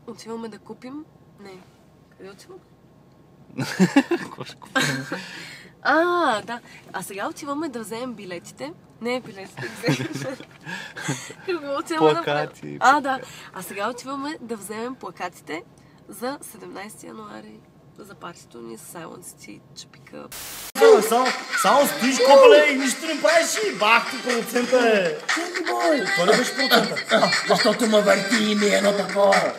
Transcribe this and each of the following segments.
отиваме да купим... Не. Къде отиваме? Какво ще купим? Да. А сега отиваме да вземем билетите. Не билетите, вземем. Плакати. Да. А сега отиваме да вземем плакатите за 17 януари. За партито ни с Silent City, Чапика. Само стоиш, копале, и нищо не правиш и бах ти процента е. Черни бой! Това не беше процента. Защото ме върти и ми едно такова.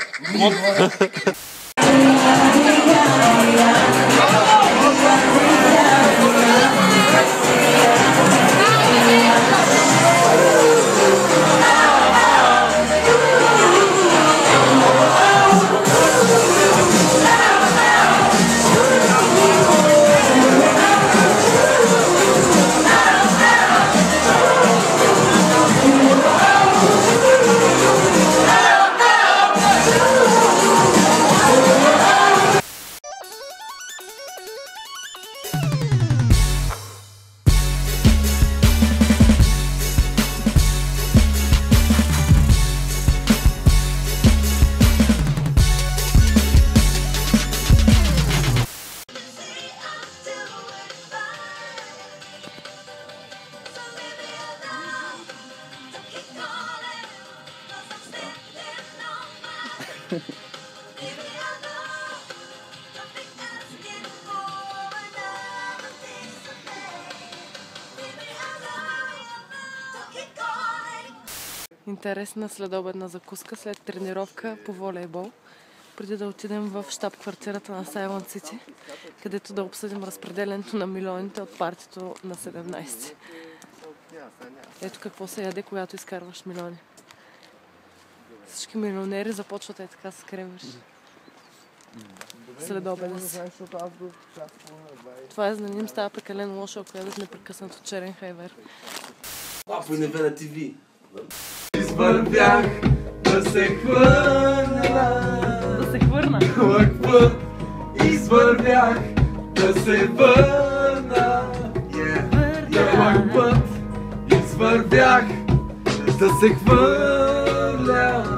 Интересна следобедна закуска след тренировка по волейбол, преди да отидем в щаб-квартирата на Silent City, където да обсъдим разпределението на милионите от партито на 17. Ето какво се яде, когато изкарваш милиони. Всички милионери започват така с кревиш. Следобеда си. Това е, за да не им става прекалено лошо, ако ядат непрекъснато черен хайвер. По Невена ТВ. Извървях да се хвърля. Да се хвърна. Лък път. Извървях да се върна. Лък път. Извървях да се хвърля.